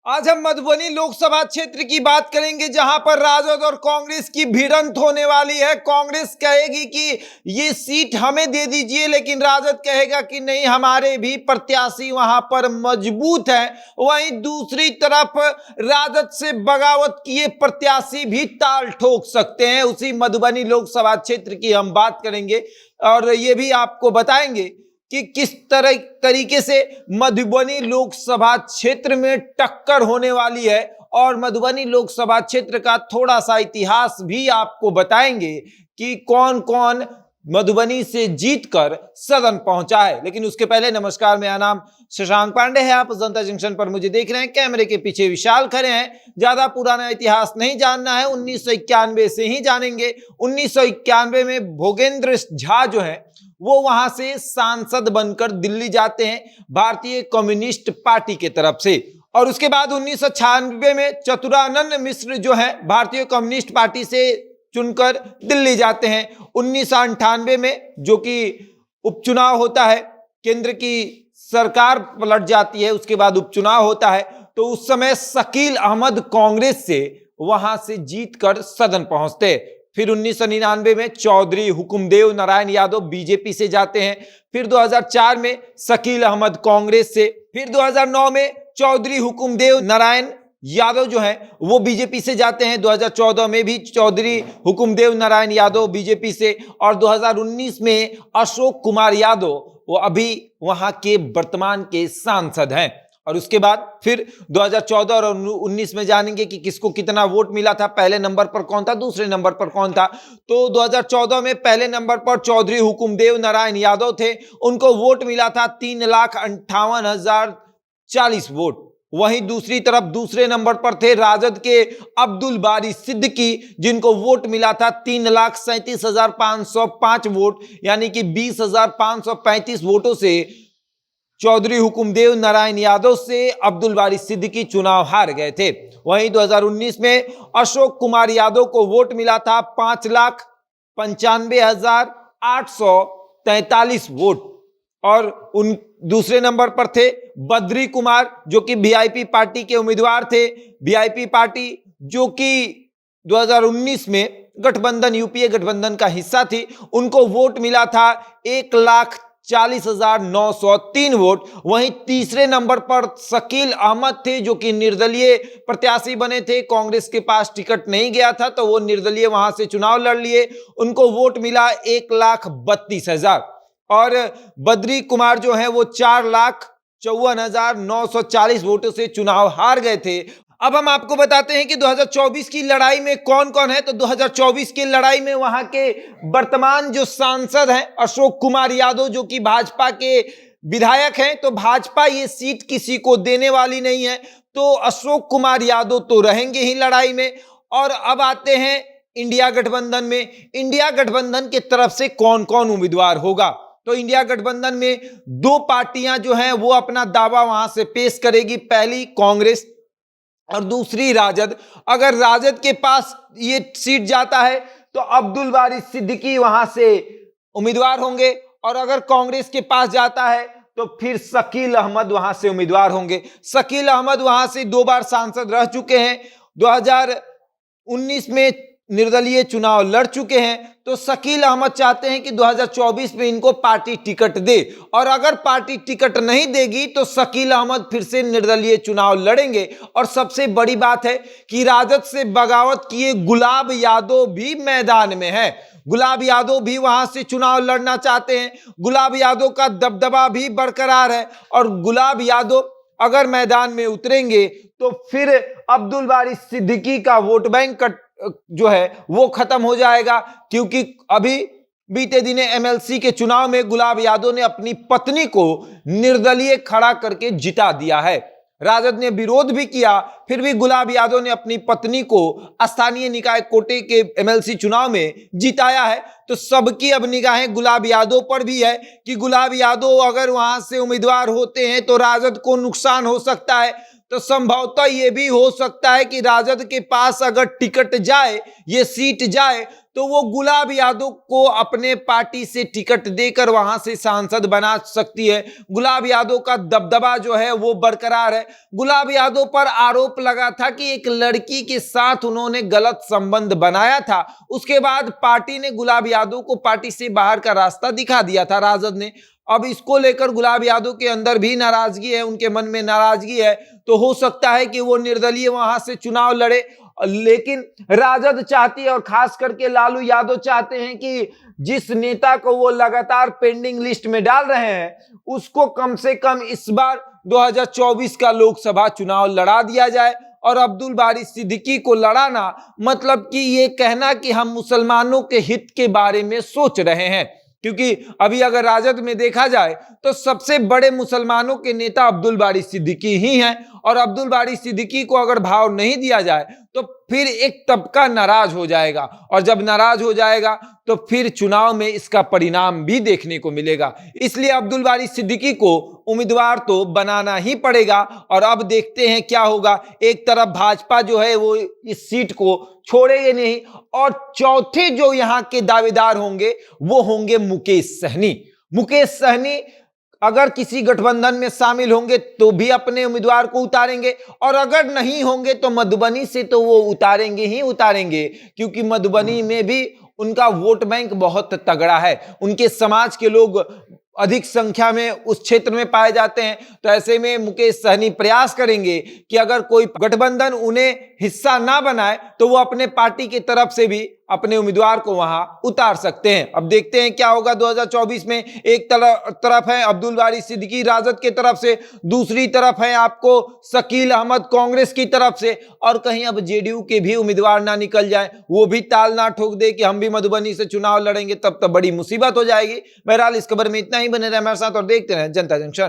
आज हम मधुबनी लोकसभा क्षेत्र की बात करेंगे, जहां पर राजद और कांग्रेस की भिड़ंत होने वाली है। कांग्रेस कहेगी कि ये सीट हमें दे दीजिए, लेकिन राजद कहेगा कि नहीं, हमारे भी प्रत्याशी वहां पर मजबूत हैं। वहीं दूसरी तरफ राजद से बगावत किए प्रत्याशी भी ताल ठोक सकते हैं। उसी मधुबनी लोकसभा क्षेत्र की हम बात करेंगे और ये भी आपको बताएंगे कि किस तरीके से मधुबनी लोकसभा क्षेत्र में टक्कर होने वाली है। और मधुबनी लोकसभा क्षेत्र का थोड़ा सा इतिहास भी आपको बताएंगे कि कौन कौन मधुबनी से जीतकर सदन पहुंचा है। लेकिन उसके पहले नमस्कार, मेरा नाम शशांक पांडे है। आप जनता जंक्शन पर मुझे देख रहे हैं, कैमरे के पीछे विशाल खड़े हैं। ज्यादा पुराना इतिहास नहीं जानना है, 1991 से ही जानेंगे। 1991 में भोगेंद्र झा जो है वो वहां से सांसद बनकर दिल्ली जाते हैं भारतीय कम्युनिस्ट पार्टी के तरफ से। और उसके बाद 1996 में चतुरानंद मिश्र जो है भारतीय कम्युनिस्ट पार्टी से चुनकर दिल्ली जाते हैं। 1998 में जो कि उपचुनाव होता है, केंद्र की सरकार पलट जाती है, उसके बाद उपचुनाव होता है, तो उस समय शकील अहमद कांग्रेस से वहां से जीतकर सदन पहुंचते। फिर 1999 में चौधरी हुकुमदेव नारायण यादव बीजेपी से जाते हैं। फिर 2004 में शकील अहमद कांग्रेस से। फिर 2009 में चौधरी हुकुमदेव नारायण यादव जो है वो बीजेपी से जाते हैं। 2014 में भी चौधरी हुकुमदेव नारायण यादव बीजेपी से। और 2019 में अशोक कुमार यादव वो अभी वहां के वर्तमान के सांसद हैं। और उसके बाद फिर 2014 और 19 में जानेंगे कि किसको कितना वोट मिला था, पहले नंबर पर कौन था, दूसरे नंबर पर कौन था। तो 2014 में पहले नंबर पर चौधरी हुकुमदेव नारायण यादव थे, उनको वोट मिला था 3,58,040 वोट। वहीं दूसरी तरफ दूसरे नंबर पर थे राजद के अब्दुल बारी सिद्दीकी, जिनको वोट मिला था 3,37,505 वोट, यानी कि 20,535 वोटों से चौधरी हुकुमदेव नारायण यादव से अब्दुल बारी सिद्दीकी चुनाव हार गए थे। वहीं 2019 में अशोक कुमार यादव को वोट मिला था 5,95,843 वोट। और उन दूसरे नंबर पर थे बद्री कुमार, जो कि वीआईपी पार्टी के उम्मीदवार थे। वीआईपी पार्टी जो कि 2019 में गठबंधन, यूपीए गठबंधन का हिस्सा थी, उनको वोट मिला था 1,40,903 वोट। वहीं तीसरे नंबर पर शकील अहमद थे, जो कि निर्दलीय प्रत्याशी बने थे। कांग्रेस के पास टिकट नहीं गया था तो वो निर्दलीय वहां से चुनाव लड़ लिए, उनको वोट मिला 1,32,000। और बद्री कुमार जो है वो 4,54,940 वोटों से चुनाव हार गए थे। अब हम आपको बताते हैं कि 2024 की लड़ाई में कौन कौन है। तो 2024 की लड़ाई में वहां के वर्तमान जो सांसद हैं अशोक कुमार यादव, जो कि भाजपा के विधायक हैं, तो भाजपा ये सीट किसी को देने वाली नहीं है, तो अशोक कुमार यादव तो रहेंगे ही लड़ाई में। और अब आते हैं इंडिया गठबंधन में। इंडिया गठबंधन की तरफ से कौन कौन उम्मीदवार होगा। तो इंडिया गठबंधन में दो पार्टियां जो हैं वो अपना दावा वहां से पेश करेगी, पहली कांग्रेस और दूसरी राजद। अगर राजद के पास ये सीट जाता है तो अब्दुल बारी सिद्दीकी वहां से उम्मीदवार होंगे, और अगर कांग्रेस के पास जाता है तो फिर शकील अहमद वहां से उम्मीदवार होंगे। शकील अहमद वहां से 2 बार सांसद रह चुके हैं, 2019 में निर्दलीय चुनाव लड़ चुके हैं। तो शकील अहमद चाहते हैं कि 2024 में इनको पार्टी टिकट दे, और अगर पार्टी टिकट नहीं देगी तो शकील अहमद फिर से निर्दलीय चुनाव लड़ेंगे। और सबसे बड़ी बात है कि राजद से बगावत किए गुलाब यादव भी मैदान में है। गुलाब यादव भी वहां से चुनाव लड़ना चाहते हैं। गुलाब यादव का दबदबा भी बरकरार है, और गुलाब यादव अगर मैदान में उतरेंगे तो फिर अब्दुल बारी सिद्दीकी का वोट बैंक जो है वो खत्म हो जाएगा। क्योंकि अभी बीते दिने एमएलसी के चुनाव में गुलाब यादव ने अपनी पत्नी को निर्दलीय खड़ा करके जिता दिया है। राजद ने विरोध भी किया, फिर भी गुलाब यादव ने अपनी पत्नी को स्थानीय निकाय कोटे के एमएलसी चुनाव में जिताया है। तो सबकी अब निगाहें गुलाब यादव पर भी है कि गुलाब यादव अगर वहां से उम्मीदवार होते हैं तो राजद को नुकसान हो सकता है। तो संभवतः ये भी हो सकता है कि राजद के पास अगर टिकट जाए, ये सीट जाए, तो वो गुलाब यादव को अपने पार्टी से टिकट देकर वहां से सांसद बना सकती है। गुलाब यादव का दबदबा जो है वो बरकरार है। गुलाब यादव पर आरोप लगा था कि एक लड़की के साथ उन्होंने गलत संबंध बनाया था, उसके बाद पार्टी ने गुलाब यादव को पार्टी से बाहर का रास्ता दिखा दिया था, राजद ने। अब इसको लेकर गुलाब यादव के अंदर भी नाराजगी है, उनके मन में नाराजगी है, तो हो सकता है कि वो निर्दलीय वहां से चुनाव लड़े। लेकिन राजद चाहती है और खास करके लालू यादव चाहते हैं कि जिस नेता को वो लगातार पेंडिंग लिस्ट में डाल रहे हैं, उसको कम से कम इस बार 2024 का लोकसभा चुनाव लड़ा दिया जाए। और अब्दुल बारी सिद्दीकी को लड़ाना मतलब कि ये कहना कि हम मुसलमानों के हित के बारे में सोच रहे हैं, क्योंकि अभी अगर राजद में देखा जाए तो सबसे बड़े मुसलमानों के नेता अब्दुल बारी सिद्दीकी ही हैं। और अब्दुल बारी सिद्दीकी को अगर भाव नहीं दिया जाए तो फिर एक तबका नाराज हो जाएगा, और जब नाराज हो जाएगा तो फिर चुनाव में इसका परिणाम भी देखने को मिलेगा। इसलिए अब्दुल बारी सिद्दीकी को उम्मीदवार तो बनाना ही पड़ेगा। और अब देखते हैं क्या होगा। एक तरफ भाजपा जो है वो इस सीट को छोड़ेंगे नहीं, और चौथे जो यहां के दावेदार होंगे वो होंगे मुकेश सहनी। मुकेश सहनी अगर किसी गठबंधन में शामिल होंगे तो भी अपने उम्मीदवार को उतारेंगे, और अगर नहीं होंगे तो मधुबनी से तो वो उतारेंगे ही उतारेंगे, क्योंकि मधुबनी में भी उनका वोट बैंक बहुत तगड़ा है, उनके समाज के लोग अधिक संख्या में उस क्षेत्र में पाए जाते हैं। तो ऐसे में मुकेश सहनी प्रयास करेंगे कि अगर कोई गठबंधन उन्हें हिस्सा ना बनाए तो वो अपने पार्टी की तरफ से भी अपने उम्मीदवार को वहां उतार सकते हैं। अब देखते हैं क्या होगा 2024 में। एक तरफ है अब्दुल बारी सिद्दीकी राजद की तरफ से, दूसरी तरफ है आपको शकील अहमद कांग्रेस की तरफ से, और कहीं अब जेडीयू के भी उम्मीदवार ना निकल जाए, वो भी ताल ना ठोक दे कि हम भी मधुबनी से चुनाव लड़ेंगे, तब तो बड़ी मुसीबत हो जाएगी। बहरहाल इस खबर में इतना ही। बने रहे हमारे साथ और देखते रहे जनता जंक्शन।